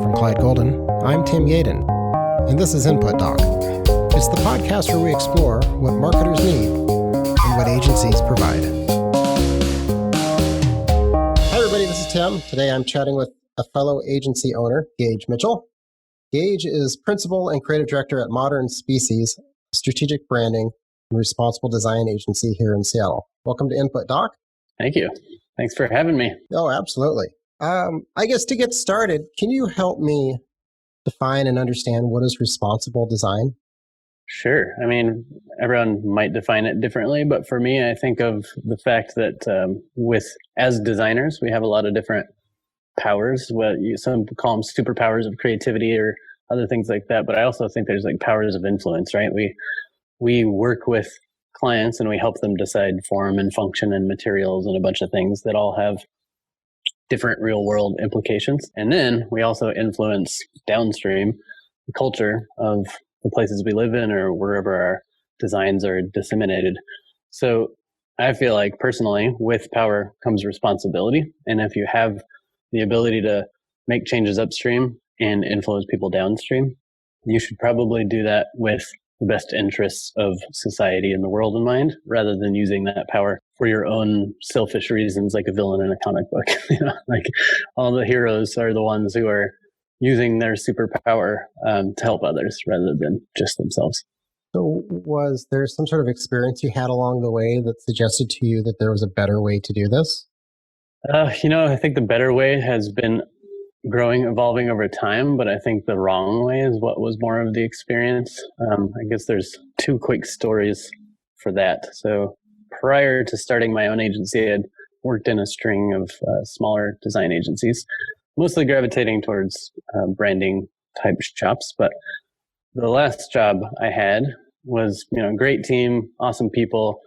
From Clyde Golden, I'm Tim Yaden, and this is Input Doc. It's the podcast where we explore what marketers need and what agencies provide. Hi everybody, this is Tim. Today I'm chatting with a fellow agency owner, Gage Mitchell. Gage is Principal and Creative Director at Modern Species, strategic branding and responsible design agency here in Seattle. Welcome to Input Doc. Thank you. Thanks for having me. Oh, absolutely. I guess to get started, can you help me define and understand what is responsible design? Sure. I mean, everyone might define it differently, but for me, I think of the fact that as designers, we have a lot of different powers. Some call them superpowers of creativity or other things like that. But I also think there's like powers of influence, right? We work with clients and we help them decide form and function and materials and a bunch of things that all have different real world implications. And then we also influence downstream the culture of the places we live in or wherever our designs are disseminated. So I feel like personally, with power comes responsibility. And if you have the ability to make changes upstream and influence people downstream, you should probably do that with the best interests of society and the world in mind, rather than using that power for your own selfish reasons, like a villain in a comic book. Like all the heroes are the ones who are using their superpower to help others rather than just themselves. So was there some sort of experience you had along the way that suggested to you that there was a better way to do this? I think the better way has been evolving over time, but I think the wrong way is what was more of the experience. I guess there's two quick stories for that. So prior to starting my own agency, I'd worked in a string of smaller design agencies, mostly gravitating towards branding type shops. But the last job I had was, a great team, awesome people.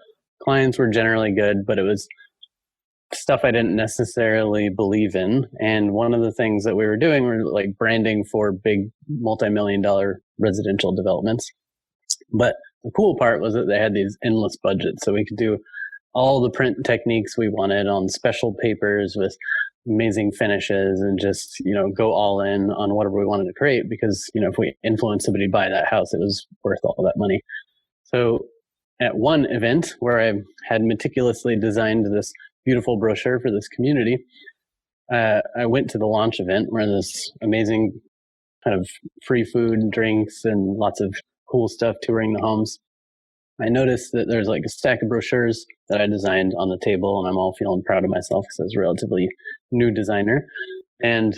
Clients were generally good, but it was stuff I didn't necessarily believe in. And one of the things that we were doing were like branding for big multi-million-dollar residential developments. But the cool part was that they had these endless budgets. So we could do all the print techniques we wanted on special papers with amazing finishes and just, go all in on whatever we wanted to create because, if we influenced somebody to buy that house, it was worth all that money. So at one event where I had meticulously designed this beautiful brochure for this community, I went to the launch event where this amazing kind of free food and drinks and lots of cool stuff touring the homes. I noticed that there's like a stack of brochures that I designed on the table, and I'm all feeling proud of myself because I was a relatively new designer. And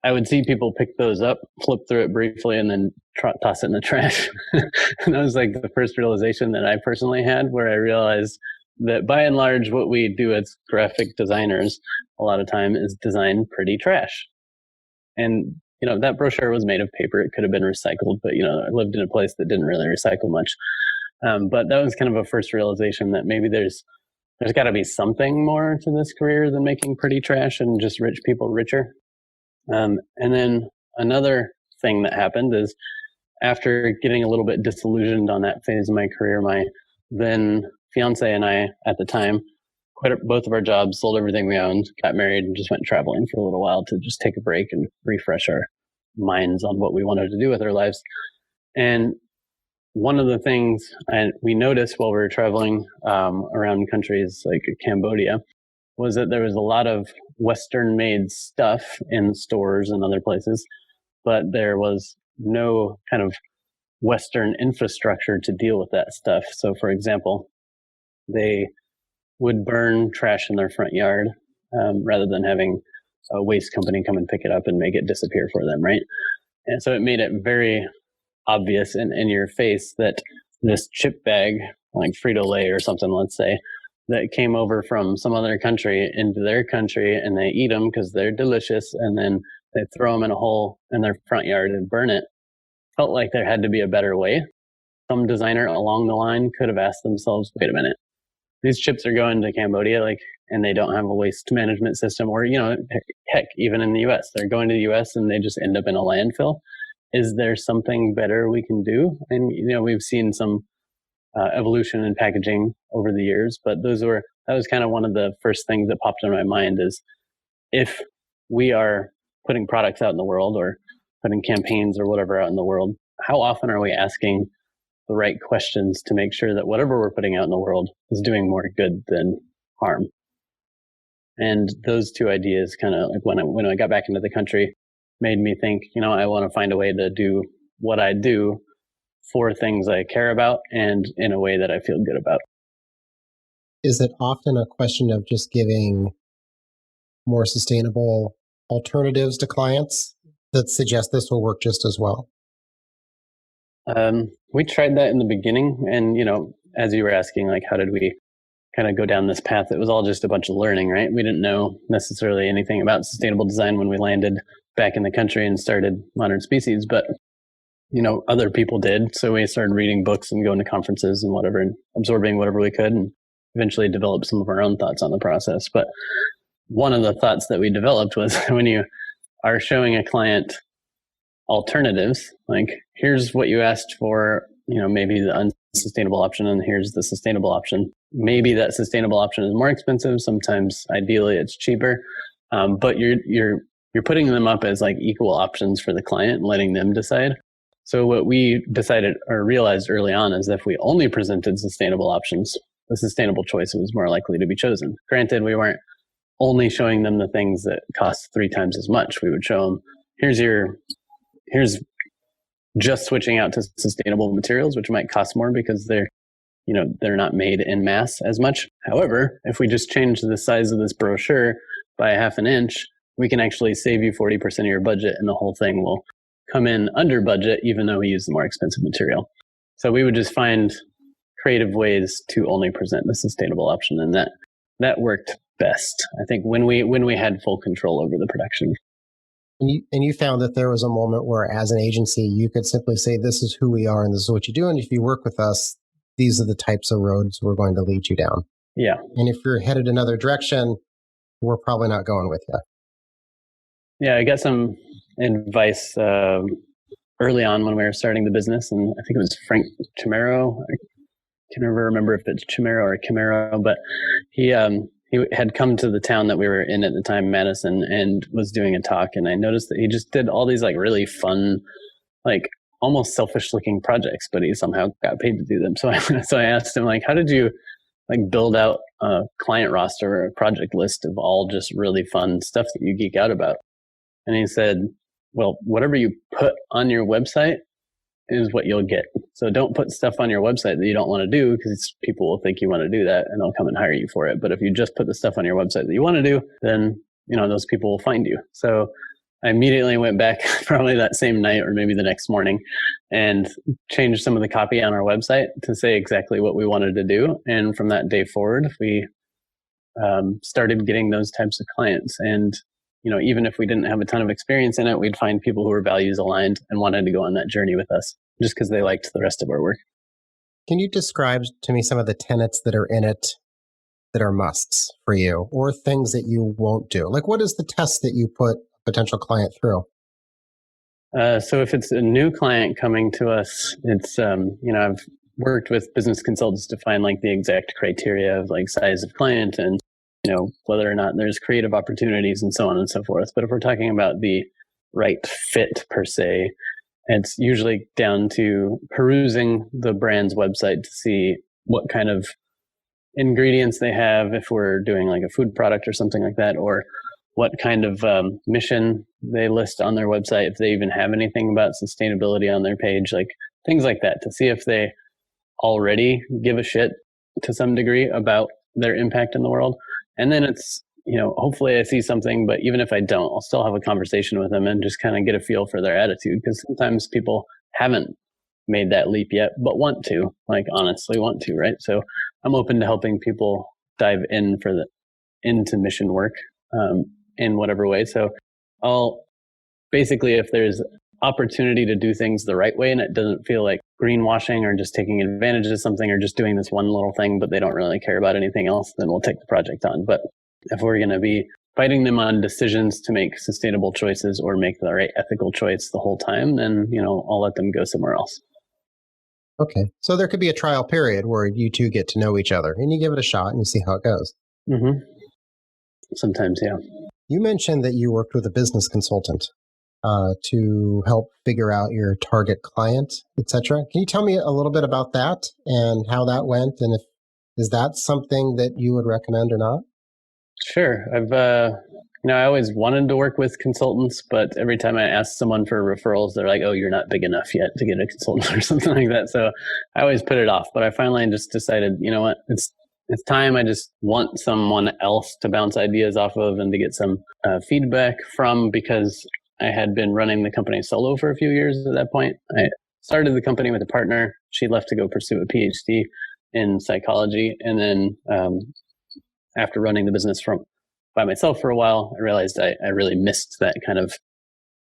I would see people pick those up, flip through it briefly, and then toss it in the trash. And that was like the first realization that I personally had, where I realized that by and large, what we do as graphic designers a lot of time is design pretty trash. And, that brochure was made of paper. It could have been recycled, but, I lived in a place that didn't really recycle much. But that was kind of a first realization that maybe there's got to be something more to this career than making pretty trash and just rich people richer. And then another thing that happened is after getting a little bit disillusioned on that phase of my career, my then fiance and I at the time quit both of our jobs, sold everything we owned, got married, and just went traveling for a little while to just take a break and refresh our minds on what we wanted to do with our lives. And one of the things we noticed while we were traveling around countries like Cambodia was that there was a lot of Western-made stuff in stores and other places, but there was no kind of Western infrastructure to deal with that stuff. So, for example, they would burn trash in their front yard rather than having a waste company come and pick it up and make it disappear for them, right? And so it made it very obvious and in your face that this chip bag, like Frito-Lay or something, let's say, that came over from some other country into their country, and they eat them because they're delicious, and then they throw them in a hole in their front yard and burn it. Felt like there had to be a better way. Some designer along the line could have asked themselves, wait a minute, these chips are going to Cambodia, and they don't have a waste management system, or, heck, even in the US, they're going to the US and they just end up in a landfill. Is there something better we can do? And, we've seen some evolution in packaging over the years, but that was kind of one of the first things that popped in my mind is if we are putting products out in the world or putting campaigns or whatever out in the world, how often are we asking the right questions to make sure that whatever we're putting out in the world is doing more good than harm? And those two ideas kind of, like when I got back into the country, made me think, I want to find a way to do what I do for things I care about and in a way that I feel good about. Is it often a question of just giving more sustainable alternatives to clients that suggest this will work just as well? We tried that in the beginning, and as you were asking, like, how did we kind of go down this path? It was all just a bunch of learning, right? We didn't know necessarily anything about sustainable design when we landed back in the country and started Modern Species, but other people did. So we started reading books and going to conferences and whatever, and absorbing whatever we could, and eventually developed some of our own thoughts on the process. But one of the thoughts that we developed was when you are showing a client alternatives, like, here's what you asked for, maybe the unsustainable option, and here's the sustainable option. Maybe that sustainable option is more expensive. Sometimes, ideally, it's cheaper, but you're putting them up as like equal options for the client and letting them decide. So what we decided or realized early on is that if we only presented sustainable options, the sustainable choice was more likely to be chosen. Granted, we weren't only showing them the things that cost 3 times as much. We would show them, here's just switching out to sustainable materials, which might cost more because they're not made in mass as much. However, if we just change the size of this brochure by 1/2 inch, we can actually save you 40% of your budget, and the whole thing will come in under budget, even though we use the more expensive material. So we would just find creative ways to only present the sustainable option, and that worked best, I think, when we had full control over the production. And you found that there was a moment where, as an agency, you could simply say, this is who we are and this is what you do, and if you work with us, these are the types of roads we're going to lead you down. Yeah. And if you're headed another direction, we're probably not going with you. Yeah, I got some advice early on when we were starting the business, and I think it was Frank Chimero. I can never remember if it's Chimero or Chimero, but he had come to the town that we were in at the time, Madison, and was doing a talk, and I noticed that he just did all these like really fun, like almost selfish looking projects, but he somehow got paid to do them. So I asked him, like, how did you like build out a client roster or a project list of all just really fun stuff that you geek out about? And he said, well, whatever you put on your website is what you'll get. So don't put stuff on your website that you don't want to do, because people will think you want to do that and they'll come and hire you for it. But if you just put the stuff on your website that you want to do, then those people will find you. So I immediately went back probably that same night or maybe the next morning and changed some of the copy on our website to say exactly what we wanted to do. And from that day forward, we started getting those types of clients. And even if we didn't have a ton of experience in it, we'd find people who were values aligned and wanted to go on that journey with us just because they liked the rest of our work. Can you describe to me some of the tenets that are in it that are musts for you, or things that you won't do? Like, what is the test that you put a potential client through? So if it's a new client coming to us, it's, I've worked with business consultants to find like the exact criteria of like size of client and whether or not there's creative opportunities and so on and so forth. But if we're talking about the right fit per se, it's usually down to perusing the brand's website to see what kind of ingredients they have, if we're doing like a food product or something like that, or what kind of mission they list on their website, if they even have anything about sustainability on their page, like things like that, to see if they already give a shit to some degree about their impact in the world. And then it's, hopefully I see something, but even if I don't, I'll still have a conversation with them and just kind of get a feel for their attitude, because sometimes people haven't made that leap yet, but want to, like honestly want to, right? So I'm open to helping people dive into mission work in whatever way. So I'll basically, if there's opportunity to do things the right way and it doesn't feel like greenwashing or just taking advantage of something or just doing this one little thing, but they don't really care about anything else, then we'll take the project on. But if we're going to be fighting them on decisions to make sustainable choices or make the right ethical choice the whole time, then, I'll let them go somewhere else. Okay. So there could be a trial period where you two get to know each other and you give it a shot and you see how it goes. Mm-hmm. Sometimes, yeah. You mentioned that you worked with a business consultant. to help figure out your target client, etc. Can you tell me a little bit about that and how that went, and if is that something that you would recommend or not? Sure. I always wanted to work with consultants, but every time I ask someone for referrals, they're like, "Oh, you're not big enough yet to get a consultant," or something like that. So I always put it off. But I finally just decided, you know what, it's time. I just want someone else to bounce ideas off of and to get some feedback from, because I had been running the company solo for a few years at that point. I started the company with a partner. She left to go pursue a PhD in psychology, and then after running the business by myself for a while, I realized I really missed that kind of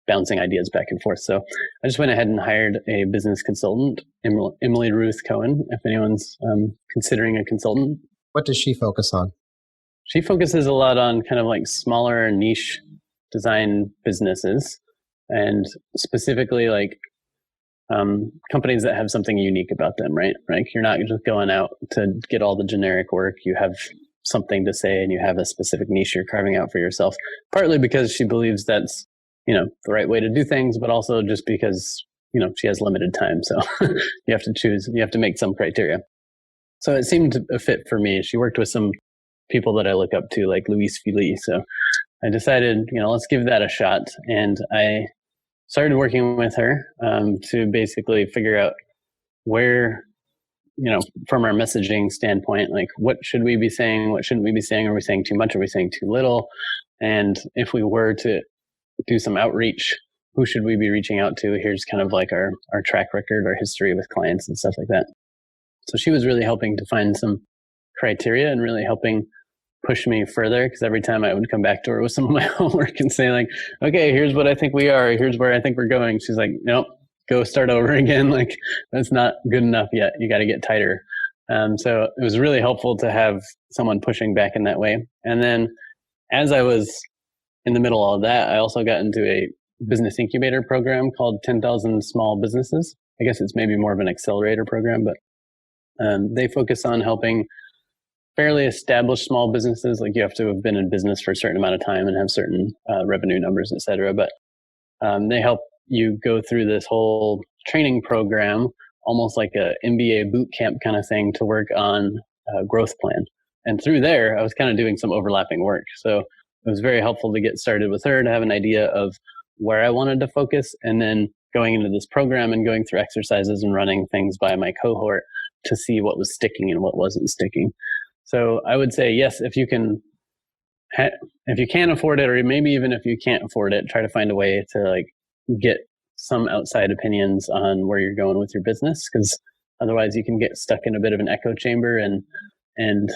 bouncing ideas back and forth. So I just went ahead and hired a business consultant, Emily Ruth Cohen, if anyone's considering a consultant. What does she focus on? She focuses a lot on kind of like smaller niche design businesses, and specifically like companies that have something unique about them, right? Like you're not just going out to get all the generic work. You have something to say and you have a specific niche you're carving out for yourself, partly because she believes that's, the right way to do things, but also just because, she has limited time. So you have to choose, you have to make some criteria. So it seemed a fit for me. She worked with some people that I look up to, like Luis Fili. So I decided, let's give that a shot. And I started working with her to basically figure out where, from our messaging standpoint, like what should we be saying? What shouldn't we be saying? Are we saying too much? Are we saying too little? And if we were to do some outreach, who should we be reaching out to? Here's kind of like our track record, our history with clients and stuff like that. So she was really helping to find some criteria and really helping push me further, because every time I would come back to her with some of my homework and say like, okay, here's what I think we are, here's where I think we're going, she's like, nope, go start over again. Like, that's not good enough yet. You got to get tighter. So it was really helpful to have someone pushing back in that way. And then as I was in the middle of that, I also got into a business incubator program called 10,000 Small Businesses. I guess it's maybe more of an accelerator program, but they focus on helping fairly established small businesses. Like you have to have been in business for a certain amount of time and have certain revenue numbers, et cetera. But they help you go through this whole training program, almost like a MBA boot camp kind of thing, to work on a growth plan. And through there, I was kind of doing some overlapping work. So it was very helpful to get started with her, to have an idea of where I wanted to focus, and then going into this program and going through exercises and running things by my cohort to see what was sticking and what wasn't sticking. So I would say, yes, if you can afford it, or maybe even if you can't afford it, try to find a way to like get some outside opinions on where you're going with your business, because otherwise you can get stuck in a bit of an echo chamber and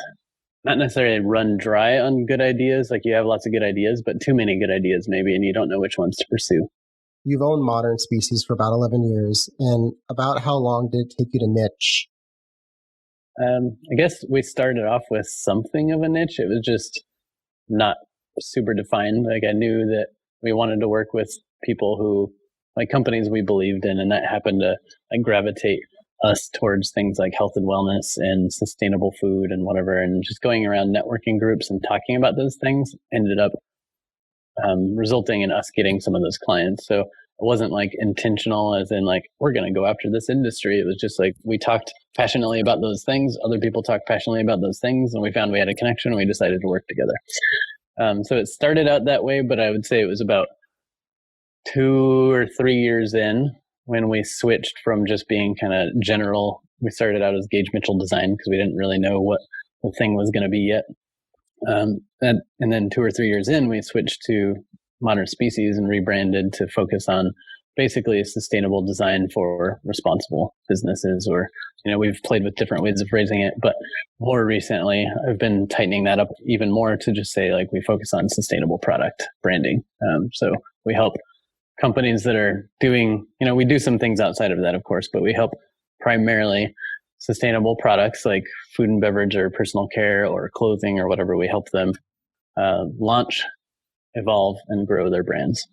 not necessarily run dry on good ideas. Like you have lots of good ideas, but too many good ideas maybe, and you don't know which ones to pursue. You've owned Modern Species for about 11 years. And about how long did it take you to niche? I guess we started off with something of a niche. It was just not super defined. Like I knew that we wanted to work with people who, like companies we believed in, and that happened to like gravitate us towards things like health and wellness and sustainable food and whatever. And just going around networking groups and talking about those things ended up resulting in us getting some of those clients. So it wasn't like intentional as in like, we're going to go after this industry. It was just like, we talked passionately about those things. Other people talked passionately about those things. And we found we had a connection and we decided to work together. So it started out that way, but I would say it was about 2 or 3 years in when we switched from just being kind of general. We started out as Gage Mitchell Design because we didn't really know what the thing was going to be yet. And then 2 or 3 years in, we switched to Modern Species and rebranded to focus on basically sustainable design for responsible businesses. Or, we've played with different ways of phrasing it, but more recently, I've been tightening that up even more to just say like we focus on sustainable product branding. So we help companies that are doing, we do some things outside of that, of course, but we help primarily sustainable products like food and beverage or personal care or clothing or whatever. We help them launch, evolve, and grow their brands.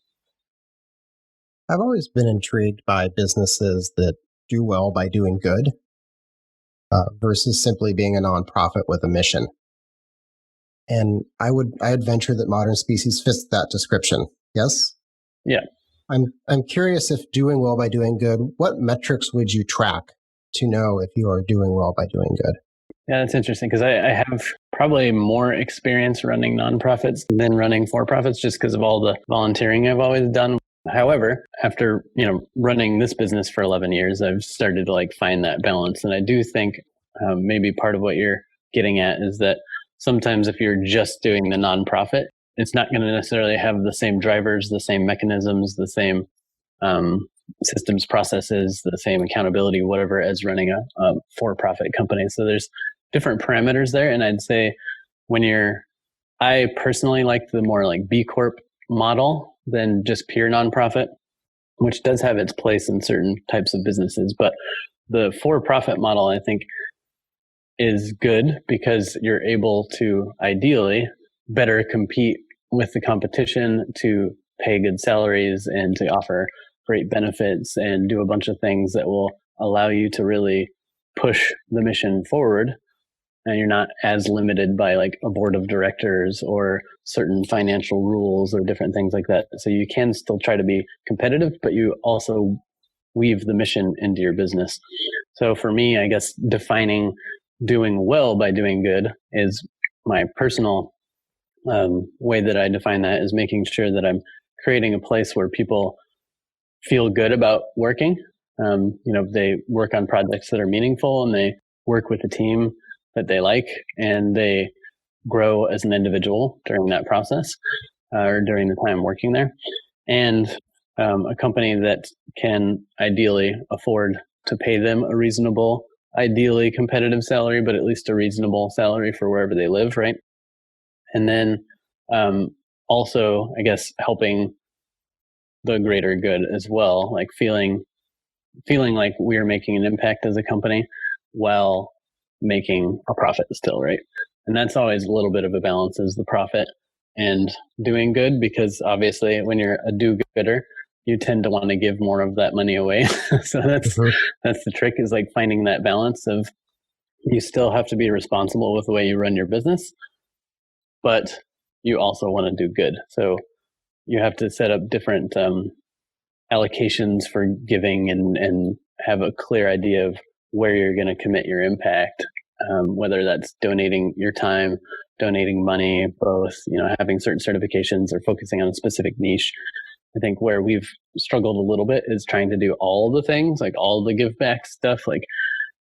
I've always been intrigued by businesses that do well by doing good versus simply being a nonprofit with a mission. And I'd venture that Modern Species fits that description. Yes? Yeah. I'm curious if doing well by doing good, what metrics would you track to know if you are doing well by doing good? Yeah, that's interesting because I have probably more experience running nonprofits than running for-profits just because of all the volunteering I've always done. However, after, running this business for 11 years, I've started to find that balance. And I do think maybe part of what you're getting at is that sometimes if you're just doing the nonprofit, it's not going to necessarily have the same drivers, the same mechanisms, the same systems, processes, the same accountability, whatever, as running a for-profit company. So there's different parameters there. And I'd say I personally like the more BCorp model than just pure nonprofit, which does have its place in certain types of businesses. But the for-profit model, I think, is good because you're able to ideally better compete with the competition to pay good salaries and to offer great benefits and do a bunch of things that will allow you to really push the mission forward. And you're not as limited by a board of directors or certain financial rules or different things like that. So you can still try to be competitive, but you also weave the mission into your business. So for me, I guess defining doing well by doing good is my personal way that I define that is making sure that I'm creating a place where people feel good about working. They work on projects that are meaningful and they work with a team that they like and they grow as an individual during that process or during the time working there. And a company that can ideally afford to pay them a reasonable, ideally competitive salary, but at least a reasonable salary for wherever they live, right? And then also, I guess, helping the greater good as well, feeling like we're making an impact as a company while making a profit still, right? And that's always a little bit of a balance, is the profit and doing good, because obviously when you're a do-gooder, you tend to want to give more of that money away. So that's the trick, is finding that balance of you still have to be responsible with the way you run your business, but you also want to do good. So you have to set up different allocations for giving and have a clear idea of where you're going to commit your impact, whether that's donating your time, donating money, both, having certain certifications or focusing on a specific niche. I think where we've struggled a little bit is trying to do all the things, all the give back stuff,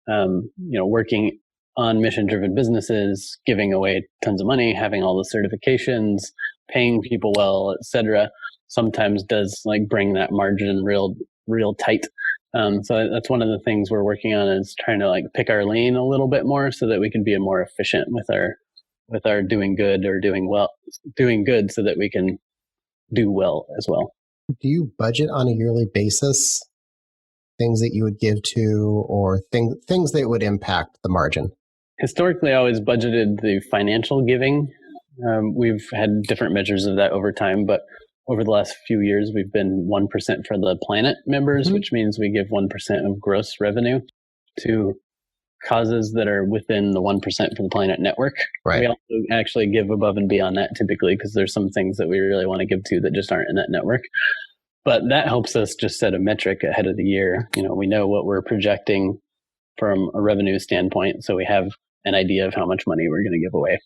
working on mission-driven businesses, giving away tons of money, having all the certifications, paying people well, etc. Sometimes does bring that margin real tight. So that's one of the things we're working on, is trying to pick our lane a little bit more so that we can be more efficient with our doing good or doing good so that we can do well as well. Do you budget on a yearly basis things that you would give to, or things that would impact the margin? Historically, I always budgeted the financial giving. We've had different measures of that over time, but over the last few years, we've been 1% for the Planet members, which means we give 1% of gross revenue to causes that are within the 1% for the Planet network. Right. We also actually give above and beyond that typically, because there's some things that we really want to give to that just aren't in that network. But that helps us just set a metric ahead of the year. We know what we're projecting from a revenue standpoint, so we have an idea of how much money we're going to give away.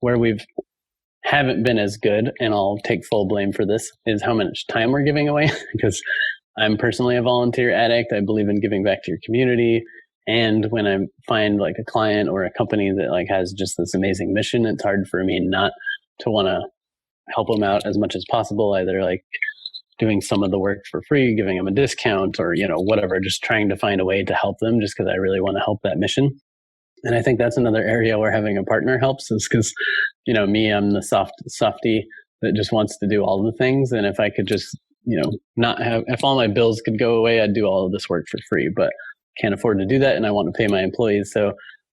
Where we've haven't been as good, and I'll take full blame for this, is how much time we're giving away, because I'm personally a volunteer addict. I believe in giving back to your community. And when I find a client or a company that has just this amazing mission, it's hard for me not to want to help them out as much as possible, either doing some of the work for free, giving them a discount, or whatever, just trying to find a way to help them just because I really want to help that mission. And I think that's another area where having a partner helps, is because, me, I'm the softie that just wants to do all the things. And if I could just, if all my bills could go away, I'd do all of this work for free, but can't afford to do that. And I want to pay my employees. So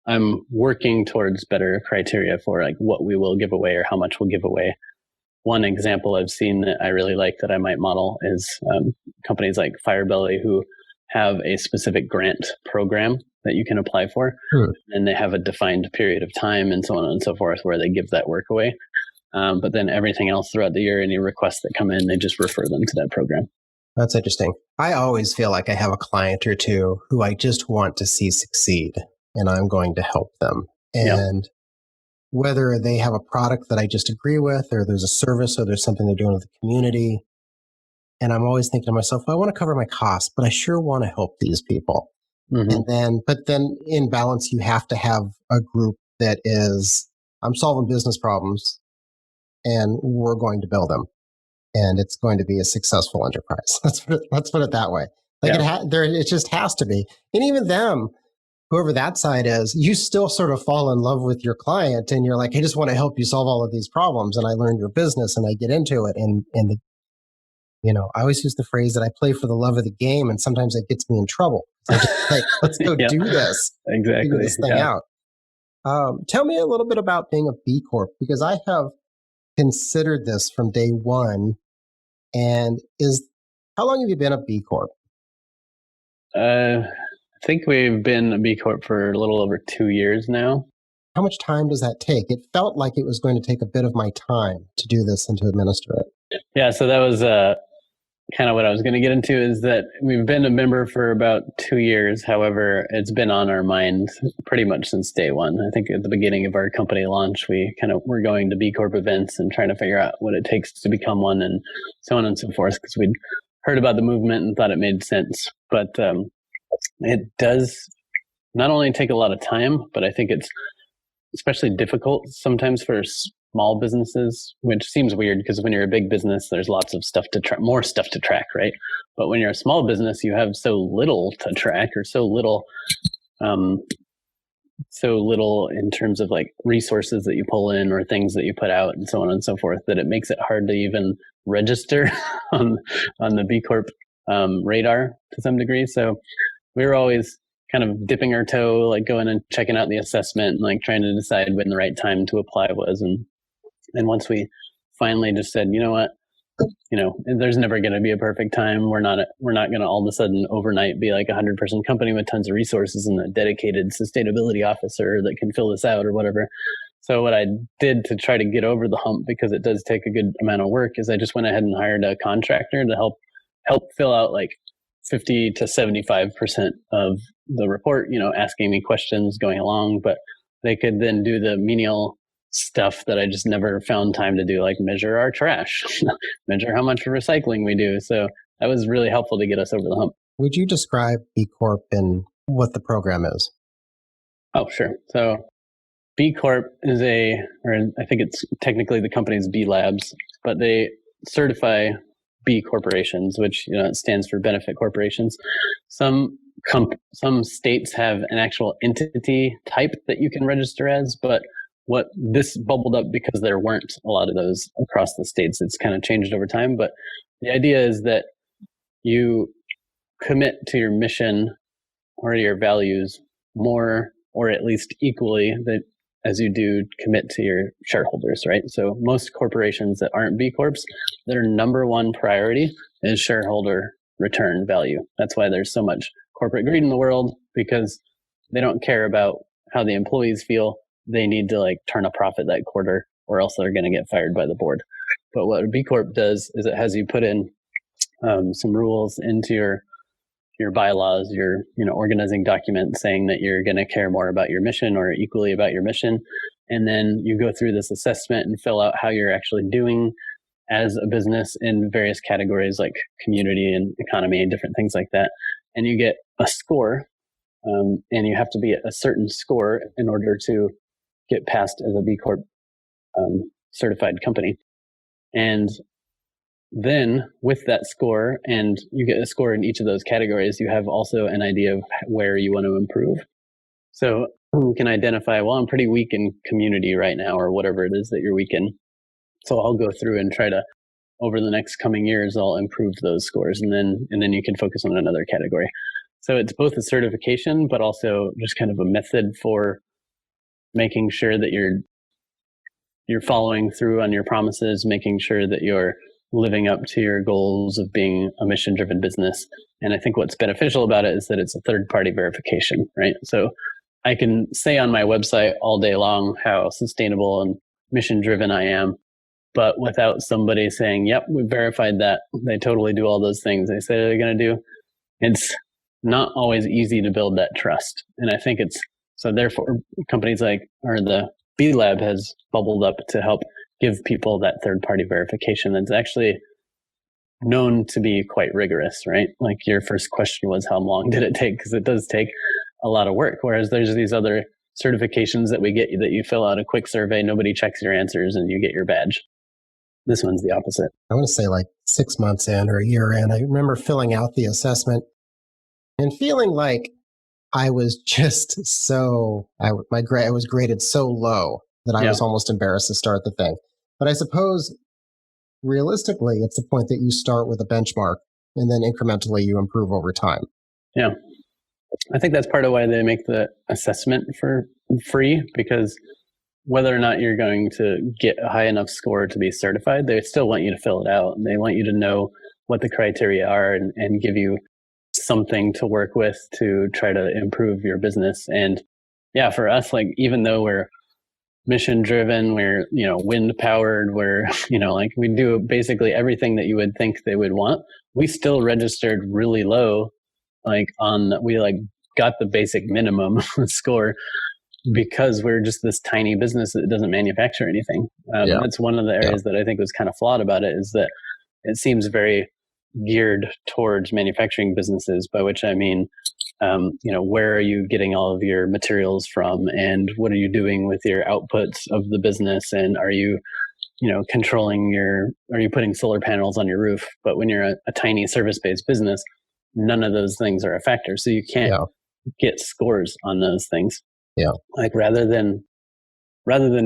I'm working towards better criteria for what we will give away or how much we'll give away. One example I've seen that I really like that I might model is companies like Firebelly, who have a specific grant program that you can apply for. And they have a defined period of time and so on and so forth where they give that work away. But then everything else throughout the year, any requests that come in, they just refer them to that program. That's interesting. I always feel like I have a client or two who I just want to see succeed, and I'm going to help them. Yeah. And whether they have a product that I just agree with, or there's a service, or there's something they're doing with the community, and I'm always thinking to myself, well, I want to cover my costs, but I sure want to help these people. But then in balance, you have to have a group that is, I'm solving business problems and we're going to build them. And it's going to be a successful enterprise. Let's put it that way. Like it just has to be. And even them, whoever that side is, you still sort of fall in love with your client and you're like, I just want to help you solve all of these problems. And I learned your business and I get into it. I always use the phrase that I play for the love of the game, and sometimes it gets me in trouble. I just like, let's go do this. Exactly. Figure this thing out. Tell me a little bit about being a B Corp, because I have considered this from day one. And how long have you been a B Corp? I think we've been a B Corp for a little over 2 years now. How much time does that take? It felt like it was going to take a bit of my time to do this and to administer it. Yeah, so that was kind of what I was going to get into, is that we've been a member for about 2 years. However, it's been on our mind pretty much since day one. I think at the beginning of our company launch, we were going to B Corp events and trying to figure out what it takes to become one and so on and so forth, because we'd heard about the movement and thought it made sense. But it does not only take a lot of time, but I think it's especially difficult sometimes for small businesses, which seems weird because when you're a big business, there's lots of stuff to track, more stuff to track, right? But when you're a small business, you have so little to track, or so little in terms of like resources that you pull in or things that you put out and so on and so forth, that it makes it hard to even register on the B Corp radar to some degree. So we were always kind of dipping our toe, like going and checking out the assessment and like trying to decide when the right time to apply was. And once we finally just said, you know what, there's never going to be a perfect time. We're not going to all of a sudden overnight be like a 100-person company with tons of resources and a dedicated sustainability officer that can fill this out or whatever. So what I did to try to get over the hump, because it does take a good amount of work, is I just went ahead and hired a contractor to help fill out like 50 to 75% of the report, asking me questions going along, but they could then do the menial stuff that I just never found time to do, like measure our trash, measure how much recycling we do. So that was really helpful to get us over the hump. Would you describe B Corp and what the program is? Oh, sure. So B Corp is I think it's technically the company's B Labs, but they certify B corporations, which it stands for benefit corporations. Some states have an actual entity type that you can register as, but what this bubbled up because there weren't a lot of those across the states. It's kind of changed over time, but the idea is that you commit to your mission or your values more, or at least equally, that as you do commit to your shareholders, right? So most corporations that aren't B Corps, their number one priority is shareholder return value. That's why there's so much corporate greed in the world, because they don't care about how the employees feel. They need to like turn a profit that quarter, or else they're going to get fired by the board. But what a B Corp does is it has you put in some rules into your bylaws, your organizing document, saying that you're going to care more about your mission or equally about your mission. And then you go through this assessment and fill out how you're actually doing as a business in various categories like community and economy and different things like that. And you get a score, and you have to be at a certain score in order to get passed as a B Corp certified company. And then with that score, and you get a score in each of those categories, you have also an idea of where you want to improve. So you can identify, well, I'm pretty weak in community right now, or whatever it is that you're weak in. So I'll go through and try to, over the next coming years, I'll improve those scores, and then you can focus on another category. So it's both a certification, but also just kind of a method for making sure that you're following through on your promises, making sure that you're living up to your goals of being a mission-driven business. And I think what's beneficial about it is that it's a third-party verification, right? So I can say on my website all day long how sustainable and mission-driven I am, but without somebody saying, yep, we verified that. They totally do all those things they say they're going to do. It's not always easy to build that trust. And I think so therefore companies or the B Lab has bubbled up to help give people that third-party verification that's actually known to be quite rigorous, right? Like your first question was, how long did it take? Because it does take a lot of work. Whereas there's these other certifications that we get that you fill out a quick survey, nobody checks your answers, and you get your badge. This one's the opposite. I want to say like 6 months in or a year in, I remember filling out the assessment and feeling like I was just I was graded so low that I was almost embarrassed to start the thing. But I suppose realistically, it's the point that you start with a benchmark and then incrementally you improve over time. Yeah. I think that's part of why they make the assessment for free, because whether or not you're going to get a high enough score to be certified, they still want you to fill it out. And they want you to know what the criteria are and give you something to work with to try to improve your business. And yeah, for us, like, even though we're mission driven, we're, wind powered, we're, we do basically everything that you would think they would want, we still registered really low, we got the basic minimum score because we're just this tiny business that doesn't manufacture anything. That's one of the areas that I think was kind of flawed about it, is that it seems very geared towards manufacturing businesses, by which I mean, where are you getting all of your materials from, and what are you doing with your outputs of the business, and are you are you putting solar panels on your roof? But when you're a tiny service-based business, none of those things are a factor, so you can't get scores on those things. Like rather than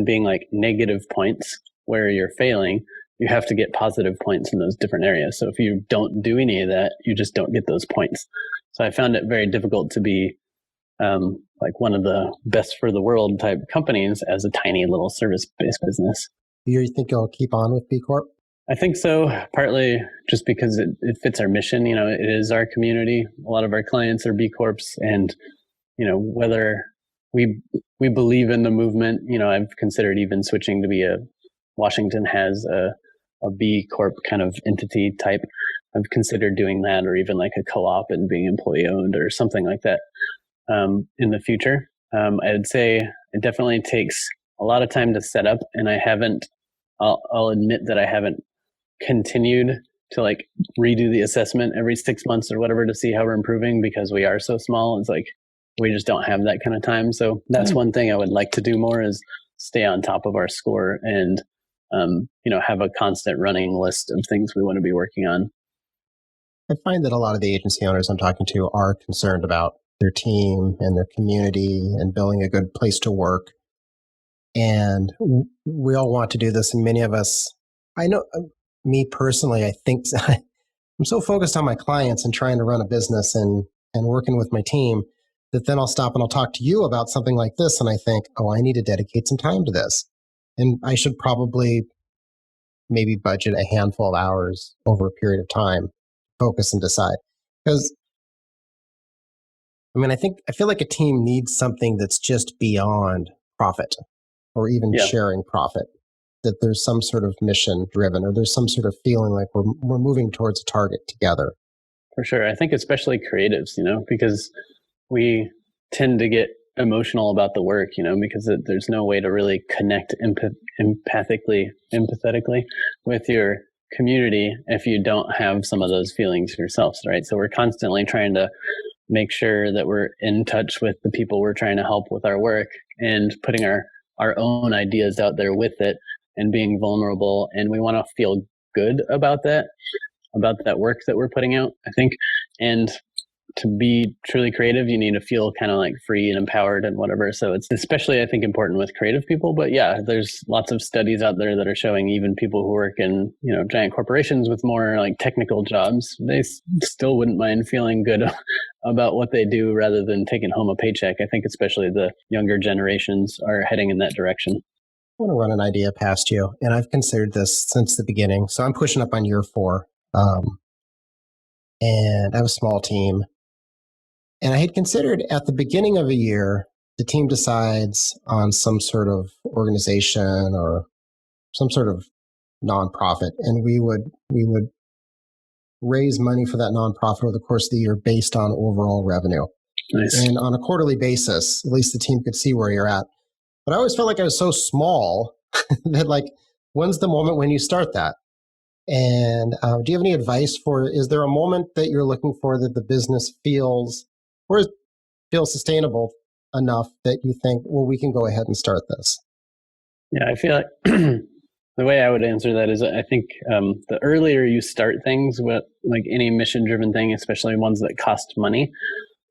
being like negative points where you're failing, you have to get positive points in those different areas. So if you don't do any of that, you just don't get those points. So I found it very difficult to be like one of the best for the world type companies as a tiny little service-based business. You think you'll keep on with B Corp? I think so, partly just because it fits our mission. It is our community. A lot of our clients are B Corps, and whether we believe in the movement. I've considered even switching to Washington has a B Corp kind of entity type. I've considered doing that, or even like a co-op and being employee owned or something like that in the future. I'd say it definitely takes a lot of time to set up, and I'll admit that I haven't continued to like redo the assessment every 6 months or whatever to see how we're improving, because we are so small. It's like we just don't have that kind of time. So that's one thing I would like to do more, is stay on top of our score and have a constant running list of things we want to be working on. I find that a lot of the agency owners I'm talking to are concerned about their team and their community and building a good place to work. And we all want to do this. And many of us, I know me personally, I think I'm so focused on my clients and trying to run a business and working with my team that then I'll stop and I'll talk to you about something like this. And I think, I need to dedicate some time to this. And I should probably maybe budget a handful of hours over a period of time, focus and decide. Because, I feel like a team needs something that's just beyond profit or even sharing profit, that there's some sort of mission driven, or there's some sort of feeling like we're moving towards a target together. For sure. I think especially creatives, because we tend to get emotional about the work, because there's no way to really connect empathetically with your community if you don't have some of those feelings yourselves, right? So we're constantly trying to make sure that we're in touch with the people we're trying to help with our work, and putting our own ideas out there with it, and being vulnerable. And we want to feel good about that work that we're putting out, I think. And to be truly creative, you need to feel kind of like free and empowered and whatever. So it's especially, I think, important with creative people. But yeah, there's lots of studies out there that are showing even people who work in, giant corporations with more like technical jobs, they still wouldn't mind feeling good about what they do rather than taking home a paycheck. I think especially the younger generations are heading in that direction. I want to run an idea past you, and I've considered this since the beginning. So I'm pushing up on year 4, and I have a small team. And I had considered at the beginning of a year, the team decides on some sort of organization or some sort of nonprofit, and we would raise money for that nonprofit over the course of the year based on overall revenue. Nice. And on a quarterly basis, at least the team could see where you're at. But I always felt like I was so small that, like, when's the moment when you start that? And do you have any advice is there a moment that you're looking for that the business feels sustainable enough that you think, well, we can go ahead and start this? Yeah, I feel like the way I would answer that is I think the earlier you start things with like any mission-driven thing, especially ones that cost money,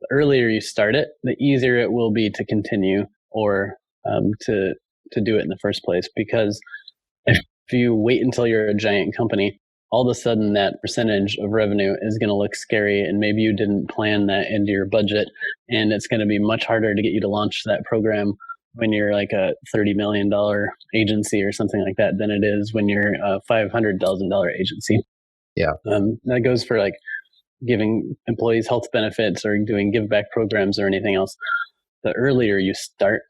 the earlier you start it, the easier it will be to continue or to do it in the first place. Because if you wait until you're a giant company, all of a sudden that percentage of revenue is going to look scary, and maybe you didn't plan that into your budget, and it's going to be much harder to get you to launch that program when you're like a $30 million agency or something like that than it is when you're a $500,000 agency. Yeah. That goes for like giving employees health benefits or doing give back programs or anything else. The earlier you start,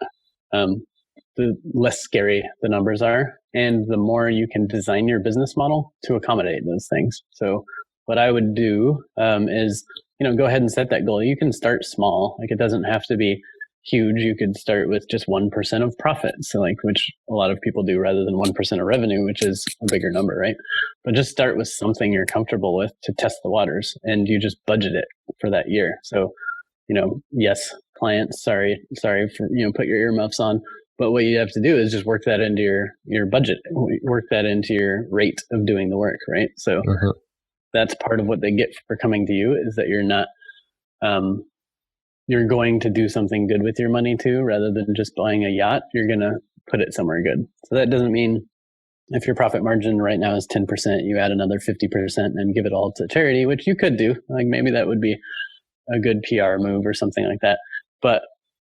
the less scary the numbers are, and the more you can design your business model to accommodate those things. So what I would do is, go ahead and set that goal. You can start small. Like, it doesn't have to be huge. You could start with just 1% of profits, which a lot of people do, rather than 1% of revenue, which is a bigger number, right? But just start with something you're comfortable with to test the waters, and you just budget it for that year. So, yes, clients, sorry for, put your earmuffs on. But what you have to do is just work that into your budget, work that into your rate of doing the work, right? So that's part of what they get for coming to you, is that you're not, you're going to do something good with your money too, rather than just buying a yacht. You're going to put it somewhere good. So that doesn't mean if your profit margin right now is 10%, you add another 50% and give it all to charity, which you could do. Like, maybe that would be a good PR move or something like that. But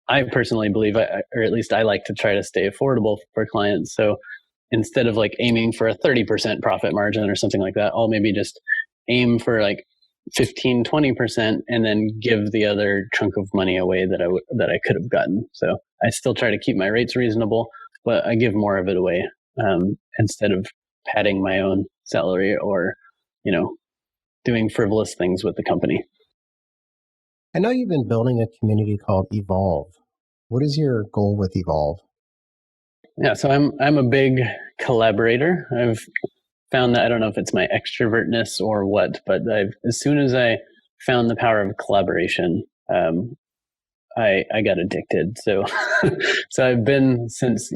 I personally believe, or at least I like to try to stay affordable for clients. So instead of like aiming for a 30% profit margin or something like that, I'll maybe just aim for like 15, 20% and then give the other chunk of money away that I could have gotten. So I still try to keep my rates reasonable, but I give more of it away instead of padding my own salary or, doing frivolous things with the company. I know you've been building a community called Evolve. What is your goal with Evolve? Yeah, so I'm a big collaborator. I've found that, I don't know if it's my extrovertness or what, but as soon as I found the power of collaboration, I got addicted. So so I've been since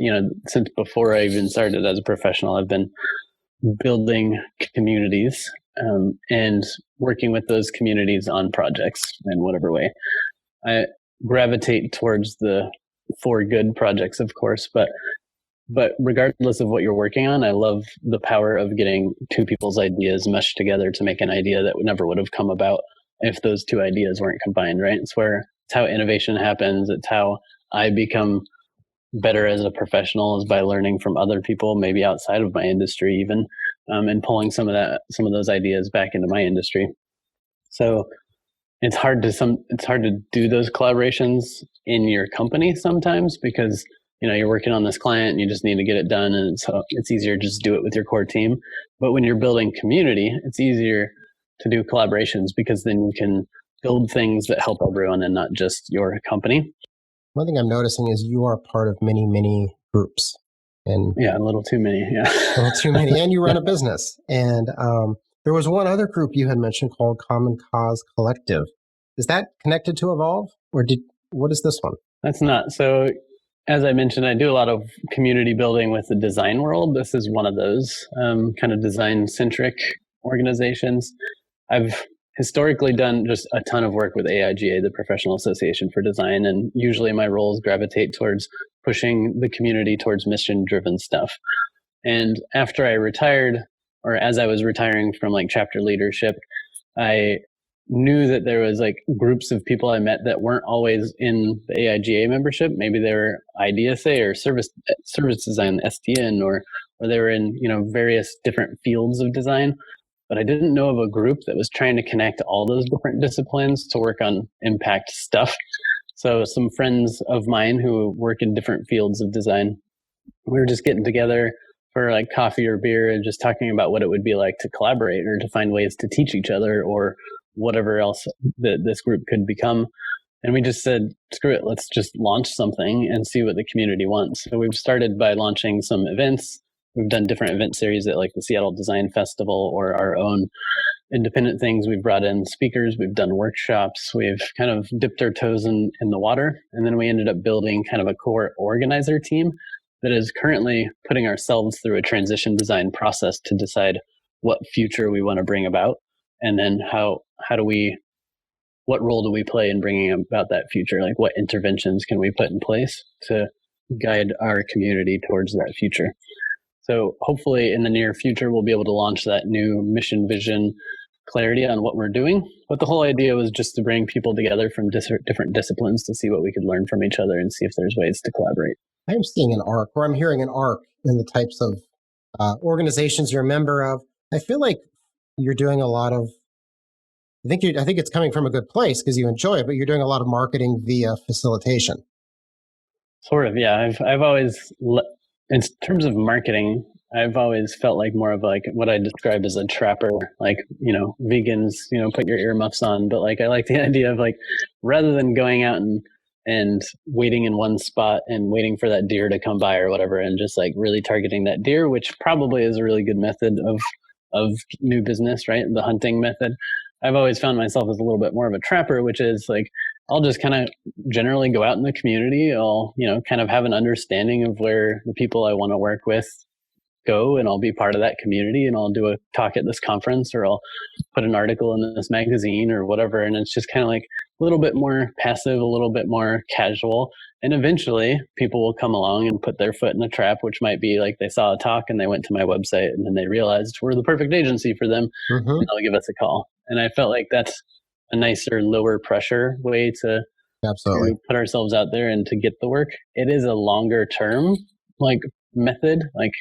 before I even started as a professional, I've been building communities and working with those communities on projects in whatever way. I gravitate towards the for good projects, of course, but regardless of what you're working on, I love the power of getting two people's ideas meshed together to make an idea that never would have come about if those two ideas weren't combined, right? It's how innovation happens. It's how I become better as a professional, is by learning from other people, maybe outside of my industry even, and pulling some of those ideas back into my industry. So it's hard to do those collaborations in your company sometimes, because you're working on this client and you just need to get it done, and so it's easier to just do it with your core team. But when you're building community, it's easier to do collaborations, because then you can build things that help everyone and not just your company. One thing I'm noticing is you are part of many, many groups. And yeah, a little too many. Yeah, a little too many. And you run a business. And there was one other group you had mentioned called Common Cause Collective. Is that connected to Evolve, or what is this one? That's not. So as I mentioned, I do a lot of community building with the design world. This is one of those kind of design-centric organizations. I've historically done just a ton of work with AIGA, the Professional Association for Design, and usually my roles gravitate towards pushing the community towards mission-driven stuff. And after I retired, or as I was retiring from like chapter leadership, I knew that there was like groups of people I met that weren't always in the AIGA membership. Maybe they were IDSA or service design, SDN, or they were in various different fields of design. But I didn't know of a group that was trying to connect all those different disciplines to work on impact stuff. So some friends of mine who work in different fields of design, we were just getting together, for like coffee or beer and just talking about what it would be like to collaborate or to find ways to teach each other or whatever else that this group could become. And we just said, screw it, let's just launch something and see what the community wants. So we've started by launching some events. We've done different event series at like the Seattle Design Festival or our own independent things. We've brought in speakers, we've done workshops, we've kind of dipped our toes in the water. And then we ended up building kind of a core organizer team that is currently putting ourselves through a transition design process to decide what future we want to bring about. And then what role do we play in bringing about that future? Like what interventions can we put in place to guide our community towards that future? So hopefully in the near future, we'll be able to launch that new mission, vision, clarity on what we're doing. But the whole idea was just to bring people together from different disciplines to see what we could learn from each other and see if there's ways to collaborate. I'm seeing an arc, or I'm hearing an arc in the types of organizations you're a member of. I feel like you're doing a lot of, I think it's coming from a good place because you enjoy it, but you're doing a lot of marketing via facilitation. Sort of, yeah. I've always, in terms of marketing, I've always felt like more of like what I describe as a trapper, like, vegans, put your earmuffs on. But like, I like the idea of like, rather than going out and waiting in one spot and waiting for that deer to come by or whatever, and just like really targeting that deer, which probably is a really good method of new business, right? The hunting method. I've always found myself as a little bit more of a trapper, which is like, I'll just kind of generally go out in the community. I'll, kind of have an understanding of where the people I want to work with go, and I'll be part of that community, and I'll do a talk at this conference, or I'll put an article in this magazine or whatever. And it's just kind of like a little bit more passive, a little bit more casual. And eventually people will come along and put their foot in the trap, which might be like they saw a talk and they went to my website and then they realized we're the perfect agency for them. And they'll give us a call. And I felt like that's a nicer, lower pressure way to put ourselves out there and to get the work. It is a longer term like method. Like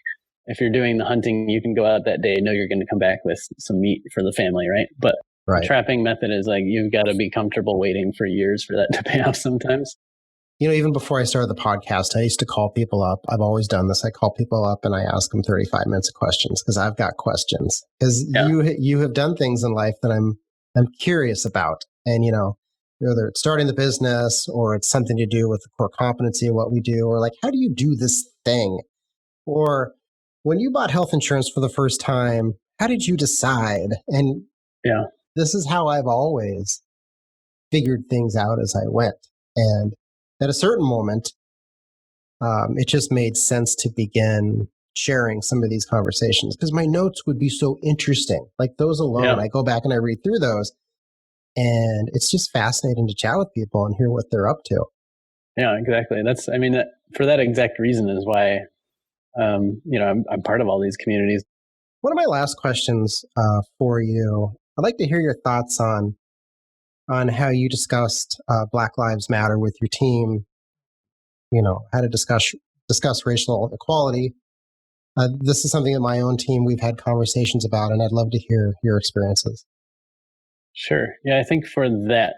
if you're doing the hunting, you can go out that day, know you're going to come back with some meat for the family, right? But the trapping method is like, you've got to be comfortable waiting for years for that to pay off sometimes. Even before I started the podcast, I used to call people up. I've always done this. I call people up and I ask them 35 minutes of questions because I've got questions. Because you have done things in life that I'm curious about. And, whether it's starting the business or it's something to do with the core competency of what we do, or like, how do you do this thing? Or when you bought health insurance for the first time, how did you decide? And this is how I've always figured things out as I went. And at a certain moment, it just made sense to begin sharing some of these conversations because my notes would be so interesting. Like those alone, I go back and I read through those, and it's just fascinating to chat with people and hear what they're up to. Yeah, exactly. For that exact reason is why, I'm part of all these communities. One of my last questions for you, I'd like to hear your thoughts on how you discussed Black Lives Matter with your team, how to discuss racial equality. This is something that my own team, we've had conversations about, and I'd love to hear your experiences. Sure. Yeah, I think for that,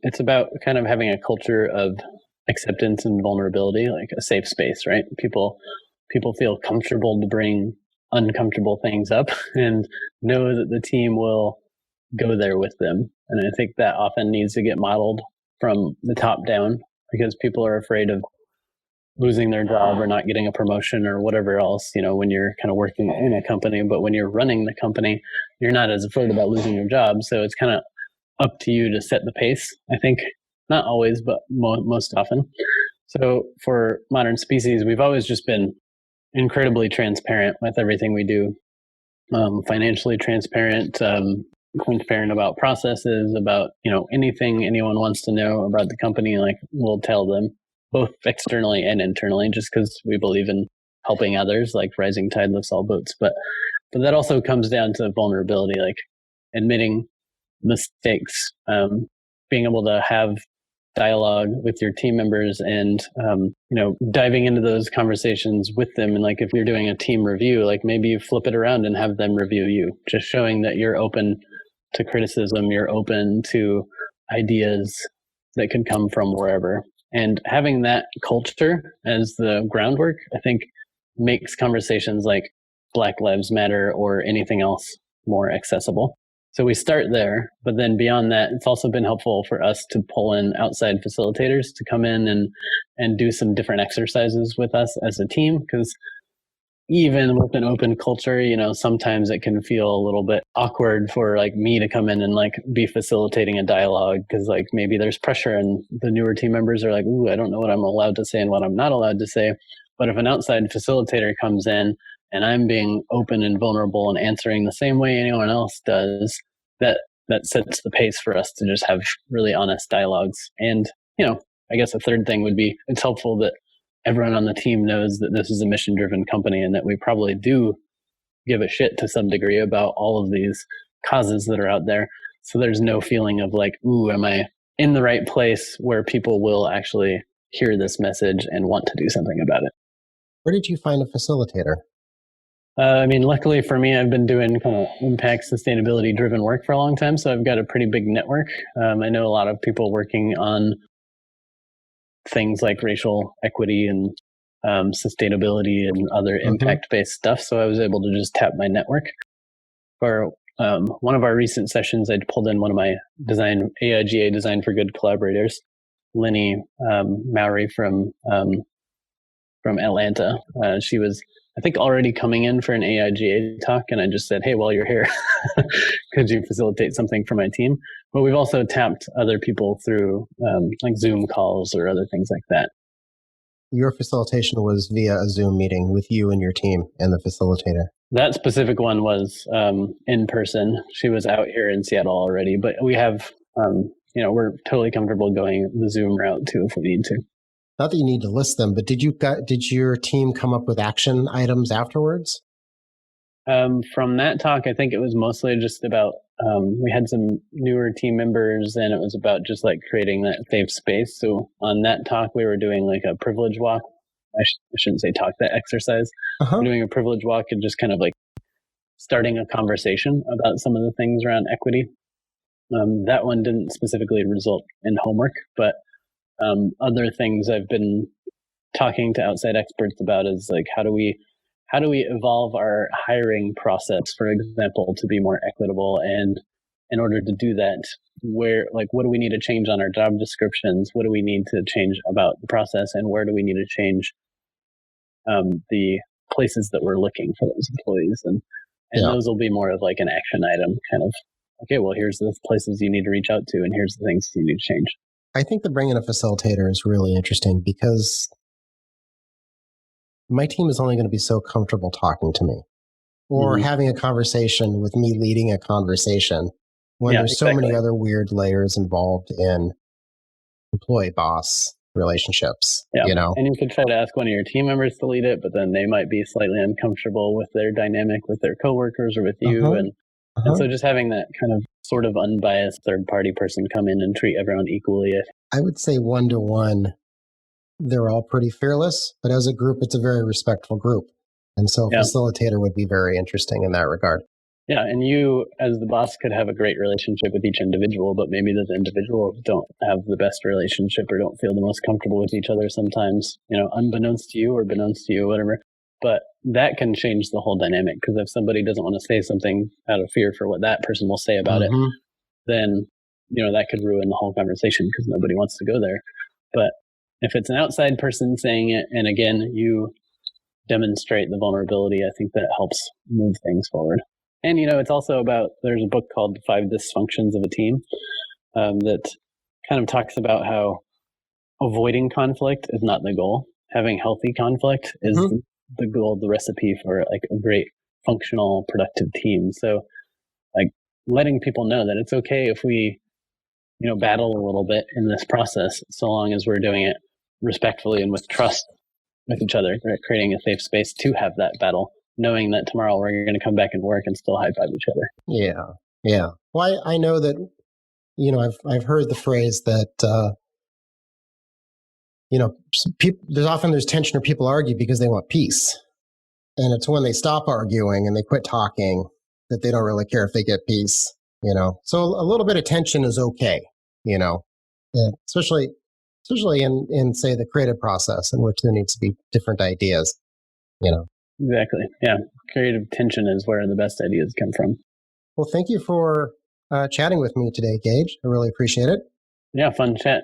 it's about kind of having a culture of acceptance and vulnerability, like a safe space, right? People feel comfortable to bring uncomfortable things up and know that the team will go there with them. And I think that often needs to get modeled from the top down because people are afraid of losing their job or not getting a promotion or whatever else, when you're kind of working in a company. But when you're running the company, you're not as afraid about losing your job. So it's kind of up to you to set the pace, I think. Not always, but most often. So for Modern Species, we've always just been incredibly transparent with everything we do, financially transparent, transparent about processes, about, anything anyone wants to know about the company, like we'll tell them both externally and internally, just because we believe in helping others, like rising tide lifts all boats. But that also comes down to vulnerability, like admitting mistakes, being able to have dialogue with your team members and, diving into those conversations with them. And like, if you're doing a team review, like maybe you flip it around and have them review you, just showing that you're open to criticism, you're open to ideas that could come from wherever. And having that culture as the groundwork, I think makes conversations like Black Lives Matter or anything else more accessible. So we start there, but then beyond that, it's also been helpful for us to pull in outside facilitators to come in and do some different exercises with us as a team, because even with an open culture, sometimes it can feel a little bit awkward for like me to come in and like be facilitating a dialogue, because like maybe there's pressure and the newer team members are like, ooh, I don't know what I'm allowed to say and what I'm not allowed to say. But if an outside facilitator comes in and I'm being open and vulnerable and answering the same way anyone else does, that sets the pace for us to just have really honest dialogues. And, I guess a third thing would be, it's helpful that everyone on the team knows that this is a mission-driven company and that we probably do give a shit to some degree about all of these causes that are out there. So there's no feeling of like, ooh, am I in the right place where people will actually hear this message and want to do something about it? Where did you find a facilitator? Luckily for me, I've been doing kind of impact sustainability driven work for a long time. So I've got a pretty big network. I know a lot of people working on things like racial equity and sustainability and other impact-based stuff. So I was able to just tap my network. For one of our recent sessions, I pulled in one of my AIGA Design for Good collaborators, Lenny Mowry from Atlanta. She was, I think, already coming in for an AIGA talk, and I just said, hey, while you're here, could you facilitate something for my team? But we've also tapped other people through like Zoom calls or other things like that. Your facilitation was via a Zoom meeting with you and your team and the facilitator. That specific one was in person. She was out here in Seattle already, but we have, we're totally comfortable going the Zoom route too if we need to. Not that you need to list them, but did your team come up with action items afterwards? From that talk, I think it was mostly just about, we had some newer team members and it was about just like creating that safe space. So on that talk, we were doing like a privilege walk. I shouldn't say talk, that exercise. We're doing a privilege walk and just kind of like starting a conversation about some of the things around equity. That one didn't specifically result in homework, but other things I've been talking to outside experts about is like, how do we evolve our hiring process, for example, to be more equitable? And in order to do that, what do we need to change on our job descriptions? What do we need to change about the process? And where do we need to change the places that we're looking for those employees? And those will be more of like an action item kind of, okay, well, here's the places you need to reach out to, and here's the things you need to change. I think that bringing a facilitator is really interesting because my team is only going to be so comfortable talking to me or having a conversation with me leading a conversation when there's so many other weird layers involved in employee-boss relationships, And you could try to ask one of your team members to lead it, but then they might be slightly uncomfortable with their dynamic with their coworkers or with you. And so just having that kind of sort of unbiased third-party person come in and treat everyone equally. I would say one-to-one, they're all pretty fearless, but as a group, it's a very respectful group. And so a facilitator would be very interesting in that regard. Yeah, and you, as the boss, could have a great relationship with each individual, but maybe those individuals don't have the best relationship or don't feel the most comfortable with each other sometimes, unbeknownst to you or beknownst to you, whatever. But that can change the whole dynamic, because if somebody doesn't want to say something out of fear for what that person will say about it, then, that could ruin the whole conversation because nobody wants to go there. But if it's an outside person saying it, and again, you demonstrate the vulnerability, I think that helps move things forward. And, it's also about, there's a book called 5 Dysfunctions of a Team that kind of talks about how avoiding conflict is not the goal. Having healthy conflict is the goal, the recipe for like a great, functional, productive team. So like letting people know that it's okay if we, battle a little bit in this process, so long as we're doing it respectfully and with trust with each other, right? Creating a safe space to have that battle, knowing that tomorrow we're going to come back and work and still high-five each other. Yeah. Well, I know that, I've heard the phrase that, there's tension or people argue because they want peace. And it's when they stop arguing and they quit talking that they don't really care if they get peace, So a little bit of tension is okay, especially in, say, the creative process in which there needs to be different ideas. Exactly. Yeah. Creative tension is where the best ideas come from. Well, thank you for chatting with me today, Gage. I really appreciate it. Yeah, fun chat.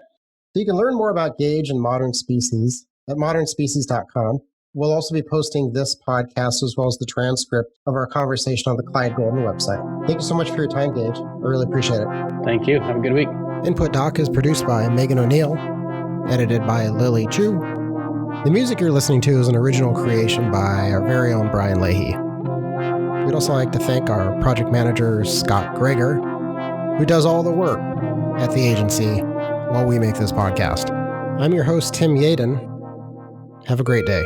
So you can learn more about Gage and Modern Species at modernspecies.com. We'll also be posting this podcast as well as the transcript of our conversation on the Clyde Golden website. Thank you so much for your time, Gage. I really appreciate it. Thank you. Have a good week. Input Doc is produced by Megan O'Neill, edited by Lily Chu. The music you're listening to is an original creation by our very own Brian Leahy. We'd also like to thank our project manager, Scott Greger, who does all the work at the agency while we make this podcast. I'm your host, Tim Yaden. Have a great day.